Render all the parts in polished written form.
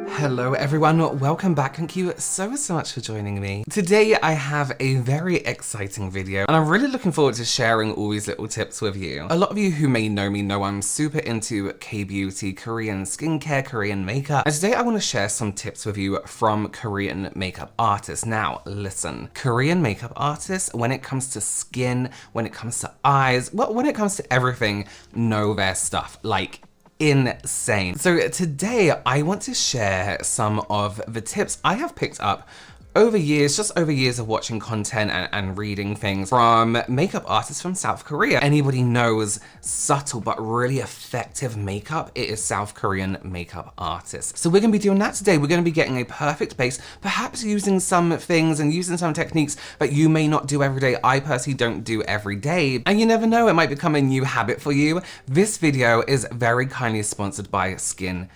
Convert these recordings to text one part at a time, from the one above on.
Hello everyone, welcome back. Thank you so much for joining me. Today I have a very exciting video and I'm really looking forward to sharing all these little tips with you. A lot of you who may know me know I'm super into K-beauty, Korean skincare, Korean makeup, and today I want to share some tips with you from Korean makeup artists. Now listen, Korean makeup artists, when it comes to skin, when it comes to eyes, well, when it comes to everything, know their stuff. Like, insane. So today I want to share some of the tips I have picked up over years, just over years of watching content and reading things from makeup artists from South Korea. Anybody knows subtle but really effective makeup, it is South Korean makeup artists. So we're gonna be doing that today. We're gonna be getting a perfect base, perhaps using some things and using some techniques that you may not do every day. I personally don't do every day, and you never know, it might become a new habit for you. This video is very kindly sponsored by Skinfood.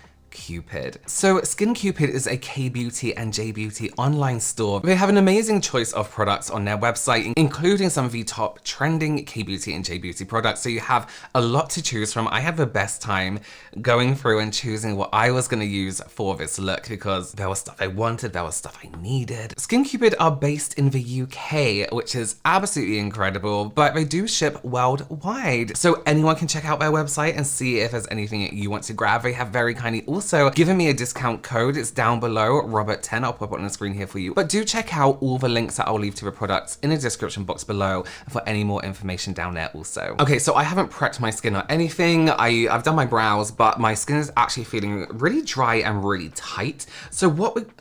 So Skinfood is a K-beauty and J-beauty online store. They have an amazing choice of products on their website, including some of the top trending K-beauty and J-beauty products. So you have a lot to choose from. I had the best time going through and choosing what I was going to use for this look because there was stuff I wanted, there was stuff I needed. Skinfood are based in the UK, which is absolutely incredible, but they do ship worldwide. So anyone can check out their website and see if there's anything you want to grab. They have very kindly also given me a discount code. It's down below, Robert10. I'll pop it on the screen here for you. But do check out all the links that I'll leave to the products in the description box below for any more information down there also. Okay, so I haven't prepped my skin or anything. I've done my brows, but my skin is actually feeling really dry and really tight. So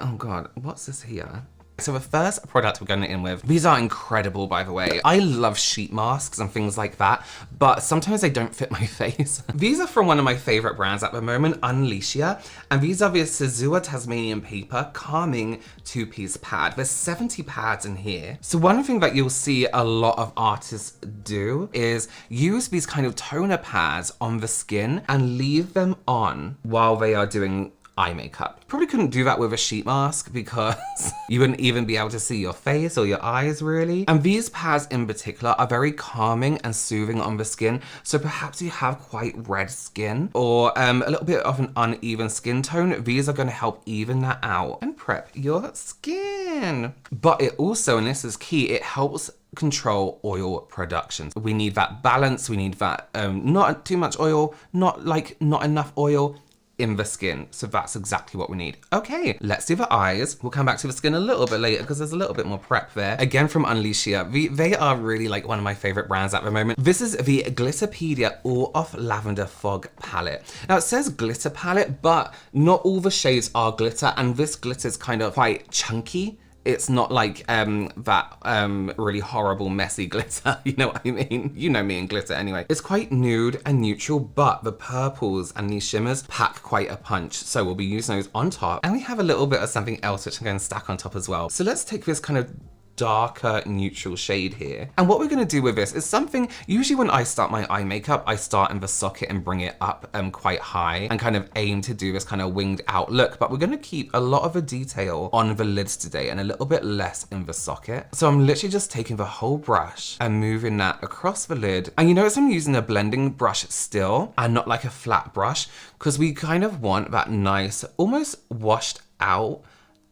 oh God, what's this here? So the first product we're going in with, these are incredible by the way. I love sheet masks and things like that, but sometimes they don't fit my face. These are from one of my favorite brands at the moment, Unleashia, and these are the Sazua Tasmanian Paper Calming 2-piece pad. There's 70 pads in here. So one thing that you'll see a lot of artists do is use these kind of toner pads on the skin and leave them on while they are doing eye makeup. Probably couldn't do that with a sheet mask because you wouldn't even be able to see your face or your eyes really. And these pads in particular are very calming and soothing on the skin. So perhaps you have quite red skin or a little bit of an uneven skin tone. These are going to help even that out and prep your skin. But it also, and this is key, it helps control oil production. We need that balance. We need that not too much oil, not enough oil in the skin. So that's exactly what we need. Okay, let's do the eyes. We'll come back to the skin a little bit later because there's a little bit more prep there. Again from Unleashia. They are really like one of my favorite brands at the moment. This is the Glitterpedia All Off Lavender Fog Palette. Now it says glitter palette, but not all the shades are glitter, and this glitter is kind of quite chunky. It's not like that really horrible messy glitter, you know what I mean? You know me and glitter anyway. It's quite nude and neutral, but the purples and these shimmers pack quite a punch. So we'll be using those on top. And we have a little bit of something else which I'm going to stack on top as well. So let's take this kind of darker neutral shade here. And what we're going to do with this is something, usually when I start my eye makeup, I start in the socket and bring it up quite high and kind of aim to do this kind of winged out look. But we're going to keep a lot of the detail on the lids today and a little bit less in the socket. So I'm literally just taking the whole brush and moving that across the lid. And you notice I'm using a blending brush still and not like a flat brush because we kind of want that nice, almost washed out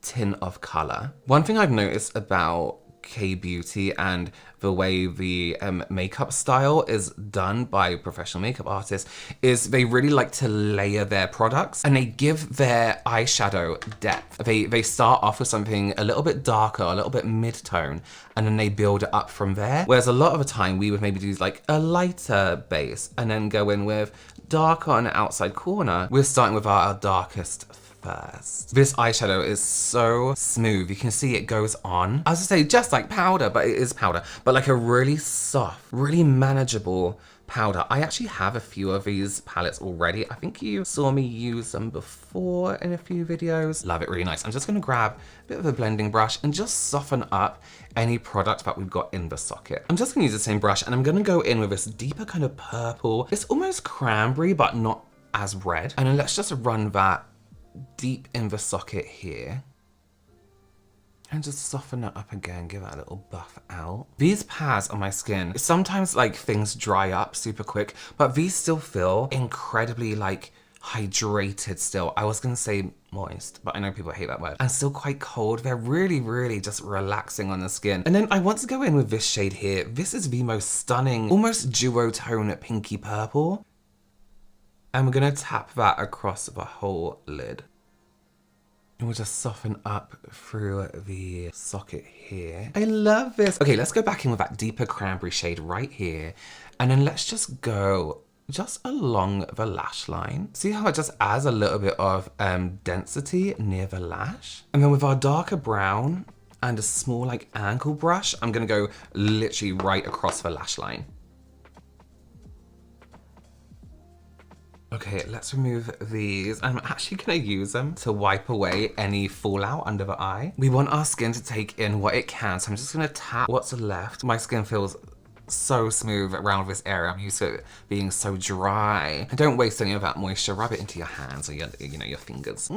tint of color. One thing I've noticed about K-beauty and the way the makeup style is done by professional makeup artists is they really like to layer their products and they give their eyeshadow depth. They start off with something a little bit darker, a little bit mid-tone, and then they build it up from there. Whereas a lot of the time we would maybe do like a lighter base and then go in with darker on the outside corner. We're starting with our darkest first. This eyeshadow is so smooth. You can see it goes on. I was gonna say just like powder, but it is powder, but like a really soft, really manageable powder. I actually have a few of these palettes already. I think you saw me use them before in a few videos. Love it, really nice. I'm just gonna grab a bit of a blending brush and just soften up any product that we've got in the socket. I'm just gonna use the same brush and I'm gonna go in with this deeper kind of purple. It's almost cranberry, but not as red. And then let's just run that deep in the socket here. And just soften it up again, give it a little buff out. These pads on my skin, sometimes like things dry up super quick, but these still feel incredibly like hydrated still. I was gonna say moist, but I know people hate that word. And still quite cold. They're really, really just relaxing on the skin. And then I want to go in with this shade here. This is the most stunning, almost duotone pinky purple. And we're gonna tap that across the whole lid. And we'll just soften up through the socket here. I love this. Okay, let's go back in with that deeper cranberry shade right here. And then let's just go just along the lash line. See how it just adds a little bit of density near the lash? And then with our darker brown and a small like ankle brush, I'm gonna go literally right across the lash line. Okay, let's remove these. I'm actually gonna use them to wipe away any fallout under the eye. We want our skin to take in what it can, so I'm just gonna tap what's left. My skin feels so smooth around this area. I'm used to it being so dry. And don't waste any of that moisture. Rub it into your hands or your, you know, your fingers.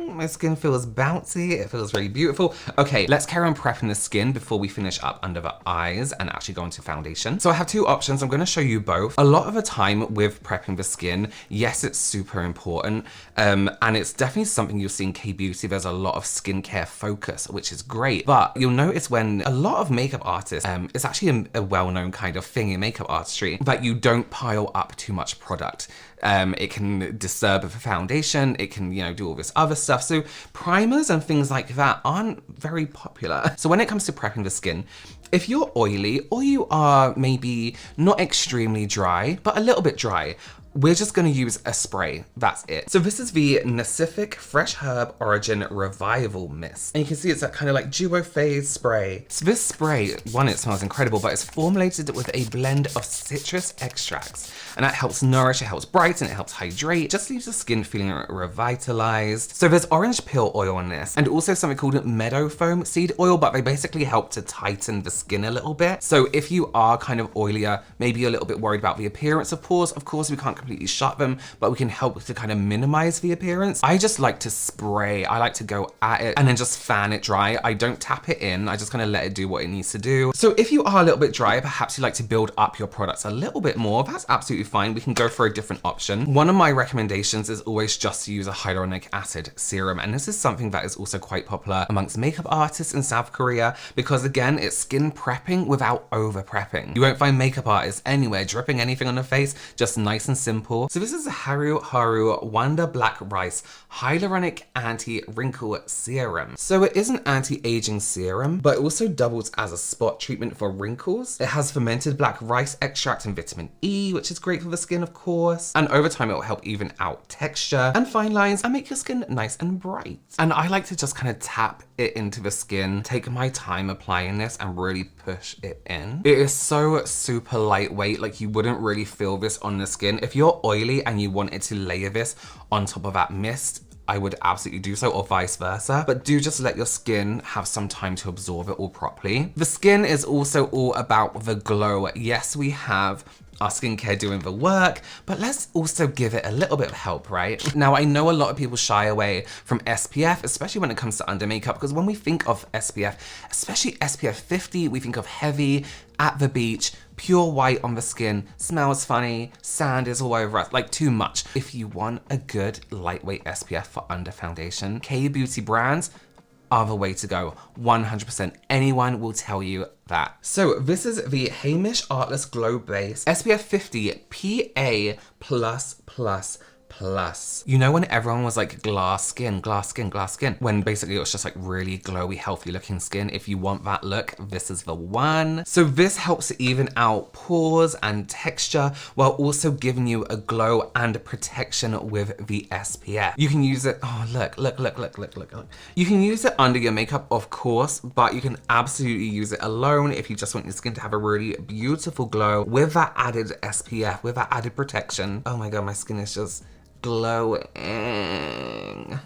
My skin feels bouncy, it feels really beautiful. Okay, let's carry on prepping the skin before we finish up under the eyes and actually go into foundation. So I have two options, I'm gonna show you both. A lot of the time with prepping the skin, yes, it's super important. And it's definitely something you'll see in K-beauty. There's a lot of skincare focus, which is great. But you'll notice when a lot of makeup artists, it's actually a well-known kind of thing in makeup artistry, that you don't pile up too much product. It can disturb the foundation, it can, you know, do all this other stuff. So primers and things like that aren't very popular. So when it comes to prepping the skin, if you're oily or you are maybe not extremely dry, but a little bit dry, we're just gonna use a spray, that's it. So this is the Nacific Fresh Herb Origin Revival Mist. And you can see it's that kind of like duo phase spray. So this spray, one, it smells incredible, but it's formulated with a blend of citrus extracts. And that helps nourish, it helps brighten, it helps hydrate, just leaves the skin feeling revitalized. So there's orange peel oil in this, and also something called meadow foam seed oil, but they basically help to tighten the skin a little bit. So if you are kind of oilier, maybe you're a little bit worried about the appearance of pores, of course we can't completely shut them, but we can help to kind of minimize the appearance. I just like to spray, I like to go at it and then just fan it dry. I don't tap it in, I just kind of let it do what it needs to do. So if you are a little bit dry, perhaps you like to build up your products a little bit more, that's absolutely fine. We can go for a different option. One of my recommendations is always just to use a hyaluronic acid serum, and this is something that is also quite popular amongst makeup artists in South Korea because again, it's skin prepping without over prepping. You won't find makeup artists anywhere dripping anything on the face, just nice and simple. So this is a Haruharu Wonder Black Rice Hyaluronic Anti-Wrinkle Serum. So it is an anti-aging serum, but it also doubles as a spot treatment for wrinkles. It has fermented black rice extract and vitamin E, which is great for the skin, of course. And over time, it will help even out texture and fine lines and make your skin nice and bright. And I like to just kind of tap it into the skin, take my time applying this and really push it in. It is so super lightweight, like you wouldn't really feel this on the skin. If you're oily and you wanted to layer this on top of that mist, I would absolutely do so, or vice versa, but do just let your skin have some time to absorb it all properly. The skin is also all about the glow. Yes, we have our skincare doing the work, but let's also give it a little bit of help, right? Now, I know a lot of people shy away from SPF, especially when it comes to under makeup, because when we think of SPF, especially SPF 50, we think of heavy, at the beach, pure white on the skin, smells funny, sand is all over us, like too much. If you want a good lightweight SPF for under foundation, K-beauty brands are the way to go. 100%. Anyone will tell you that. So this is the Heimish Artless Glow Base SPF 50 PA+++. You know when everyone was like glass skin, when basically it was just like really glowy, healthy looking skin? If you want that look, this is the one. So this helps to even out pores and texture while also giving you a glow and protection with the SPF. You can use it, oh look. You can use it under your makeup, of course, but you can absolutely use it alone if you just want your skin to have a really beautiful glow with that added SPF, with that added protection. Oh my God, my skin is just glowing.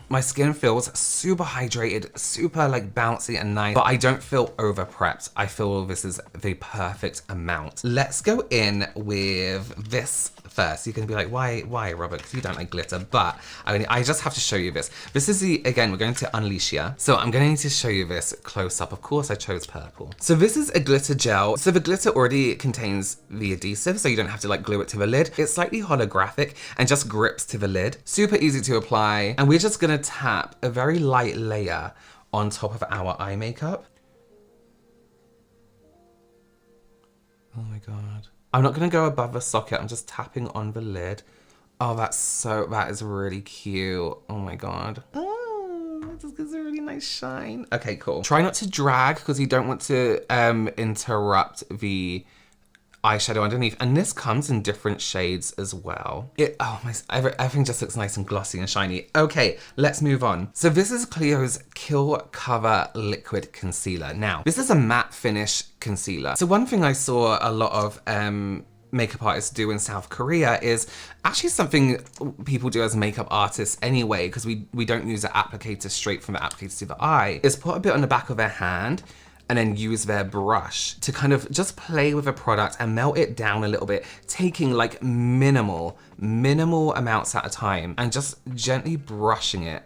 My skin feels super hydrated, super like bouncy and nice, but I don't feel over prepped. I feel this is the perfect amount. Let's go in with this first. You're gonna be like, why, Robert? Because you don't like glitter. But I mean, I just have to show you this. This is again, we're going to Unleashia. So I'm going to show you this close up. Of course, I chose purple. So this is a glitter gel. So the glitter already contains the adhesive, so you don't have to like glue it to the lid. It's slightly holographic and just grips to the lid. Super easy to apply. And we're just gonna tap a very light layer on top of our eye makeup. Oh my God. I'm not gonna go above the socket. I'm just tapping on the lid. Oh, that is really cute. Oh my God. Oh, that just gives a really nice shine. Okay, cool. Try not to drag because you don't want to interrupt the eyeshadow underneath, and this comes in different shades as well. Everything just looks nice and glossy and shiny. Okay, let's move on. So this is Clio's Kill Cover Liquid Concealer. Now, this is a matte finish concealer. So one thing I saw a lot of makeup artists do in South Korea is actually something people do as makeup artists anyway, because we don't use the applicator straight from the applicator to the eye, is put a bit on the back of their hand and then use their brush to kind of just play with a product and melt it down a little bit, taking like minimal amounts at a time and just gently brushing it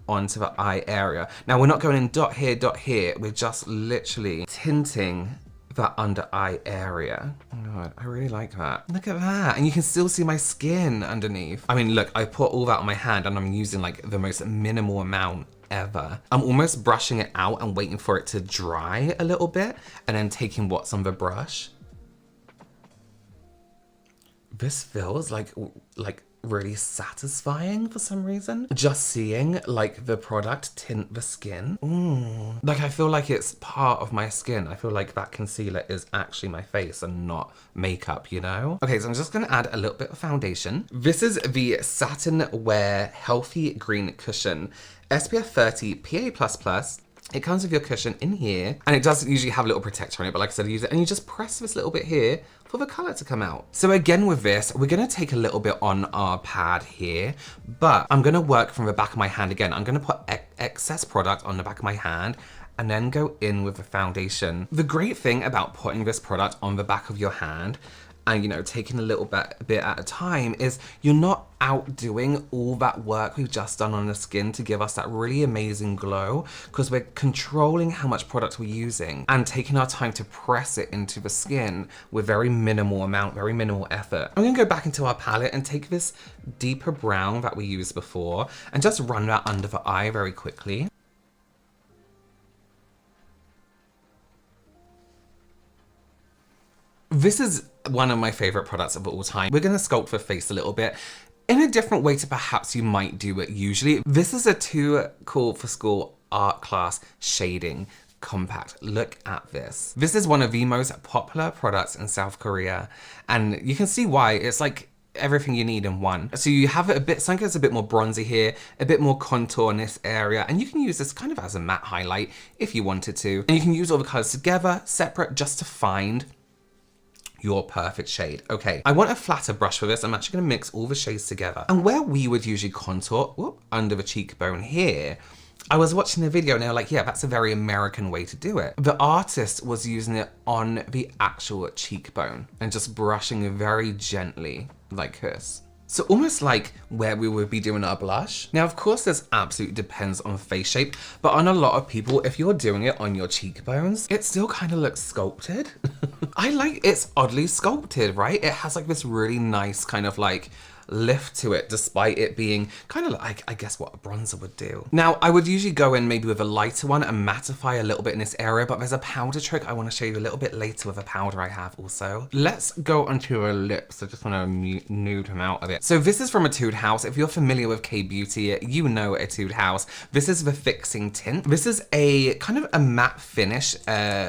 onto the eye area. Now we're not going in dot here, we're just literally tinting that under eye area. Oh my God, I really like that. Look at that. And you can still see my skin underneath. I mean, look, I put all that on my hand and I'm using like the most minimal amount ever. I'm almost brushing it out and waiting for it to dry a little bit and then taking what's on the brush. This feels like really satisfying for some reason. Just seeing like the product tint the skin. Like I feel like it's part of my skin. I feel like that concealer is actually my face and not makeup, you know? Okay, so I'm just gonna add a little bit of foundation. This is the Satin Wear Healthy Green Cushion, SPF 30 PA++. It comes with your cushion in here, and it does usually have a little protector on it, but like I said, use it, and you just press this little bit here for the color to come out. So again with this, we're gonna take a little bit on our pad here, but I'm gonna work from the back of my hand again. I'm gonna put excess product on the back of my hand and then go in with the foundation. The great thing about putting this product on the back of your hand and, you know, taking a little bit at a time is you're not outdoing all that work we've just done on the skin to give us that really amazing glow, because we're controlling how much product we're using and taking our time to press it into the skin with very minimal effort. I'm gonna go back into our palette and take this deeper brown that we used before and just run that under the eye very quickly. This is one of my favorite products of all time. We're gonna sculpt the face a little bit in a different way to perhaps you might do it usually. This is a Too Cool for School art class shading compact. Look at this. This is one of the most popular products in South Korea, and you can see why. It's like everything you need in one. So you have it a bit, something that's a bit more bronzy here, a bit more contour in this area, and you can use this kind of as a matte highlight if you wanted to. And you can use all the colors together, separate, just to find your perfect shade. Okay, I want a flatter brush for this. I'm actually gonna mix all the shades together. And where we would usually contour, under the cheekbone here, I was watching the video and they were like, yeah, that's a very American way to do it. The artist was using it on the actual cheekbone and just brushing it very gently like this. So almost like where we would be doing our blush. Now, of course, this absolutely depends on face shape, but on a lot of people, if you're doing it on your cheekbones, it still kind of looks sculpted. I like, it's oddly sculpted, right? It has like this really nice kind of like lift to it, despite it being kind of like, I guess what a bronzer would do. Now, I would usually go in maybe with a lighter one and mattify a little bit in this area, but there's a powder trick I want to show you a little bit later with a powder I have also. Let's go onto her lips. I just want to nude them out a bit. So this is from Etude House. If you're familiar with K-Beauty, you know Etude House. This is the Fixing Tint. This is a kind of a matte finish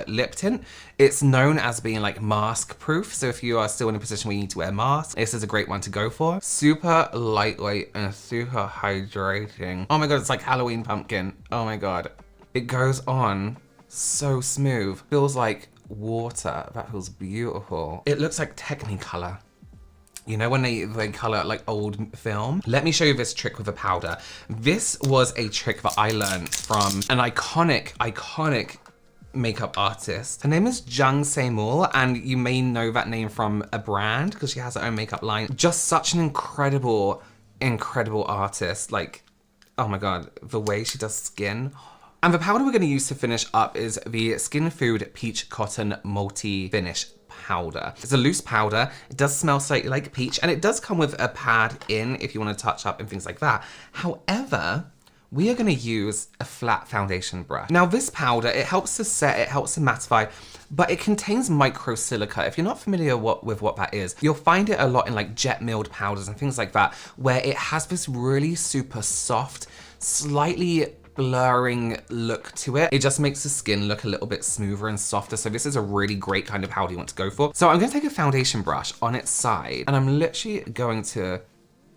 lip tint. It's known as being like mask proof. So if you are still in a position where you need to wear a mask, this is a great one to go for. Super lightweight and super hydrating. Oh my God, it's like Halloween pumpkin. Oh my God. It goes on so smooth. Feels like water. That feels beautiful. It looks like Technicolor. You know when they color like old film? Let me show you this trick with a powder. This was a trick that I learned from an iconic makeup artist. Her name is Jung Seymour, and you may know that name from a brand because she has her own makeup line. Just such an incredible, incredible artist. Like, oh my god, the way she does skin. And the powder we're going to use to finish up is the Skinfood Peach Cotton Multi Finish Powder. It's a loose powder. It does smell slightly like peach, and it does come with a pad in if you want to touch up and things like that. However, we are going to use a flat foundation brush. Now this powder, it helps to set, it helps to mattify, but it contains microsilica. If you're not familiar with what that is, you'll find it a lot in like jet milled powders and things like that, where it has this really super soft, slightly blurring look to it. It just makes the skin look a little bit smoother and softer. So this is a really great kind of powder you want to go for. So I'm going to take a foundation brush on its side, and I'm literally going to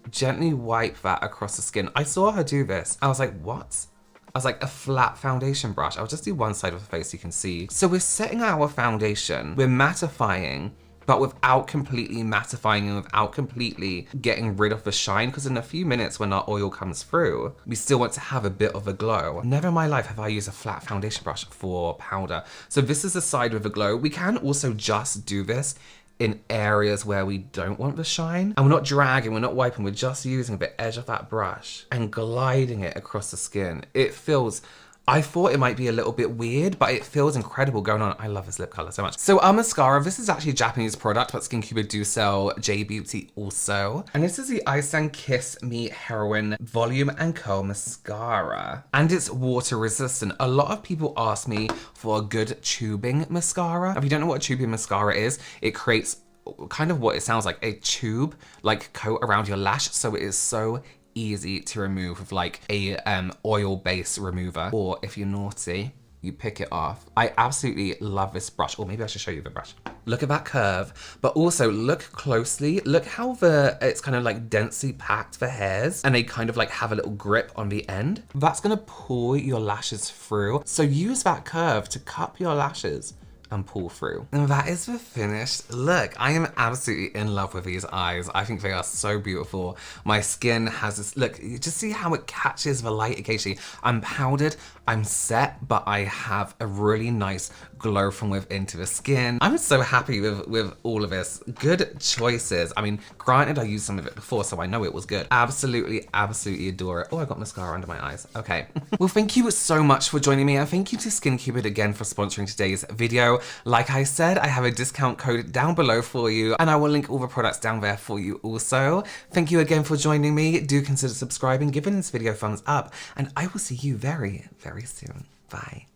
gently wipe that across the skin. I saw her do this. I was like, what? I was like, a flat foundation brush. I'll just do one side of the face so you can see. So we're setting our foundation, we're mattifying, but without completely mattifying and without completely getting rid of the shine, because in a few minutes when our oil comes through, we still want to have a bit of a glow. Never in my life have I used a flat foundation brush for powder. So this is the side with a glow. We can also just do this in areas where we don't want the shine. And we're not dragging, we're not wiping, we're just using the edge of that brush and gliding it across the skin. It feels, I thought it might be a little bit weird, but it feels incredible going on. I love this lip color so much. So our mascara, this is actually a Japanese product, but SkinCube do sell J Beauty also. And this is the Ice Kiss Me Heroin Volume and Curl Mascara. And it's water resistant. A lot of people ask me for a good tubing mascara. If you don't know what a tubing mascara is, it creates kind of what it sounds like, a tube like coat around your lash. So it is so easy to remove with like a oil-based remover, or if you're naughty, you pick it off. I absolutely love this brush. Or maybe I should show you the brush. Look at that curve, but also look closely. Look how it's kind of like densely packed, the hairs, and they kind of like have a little grip on the end. That's gonna pull your lashes through. So use that curve to cup your lashes and pull through. And that is the finished look. I am absolutely in love with these eyes. I think they are so beautiful. My skin has this, look, you just see how it catches the light occasionally. I'm powdered, I'm set, but I have a really nice glow from within to the skin. I'm so happy with all of this. Good choices. I mean, granted, I used some of it before, so I know it was good. Absolutely, absolutely adore it. Oh, I got mascara under my eyes. Okay. Well, thank you so much for joining me, and thank you to SkinCube again for sponsoring today's video. Like I said, I have a discount code down below for you, and I will link all the products down there for you also. Thank you again for joining me. Do consider subscribing, giving this video a thumbs up, and I will see you very, very soon. Bye.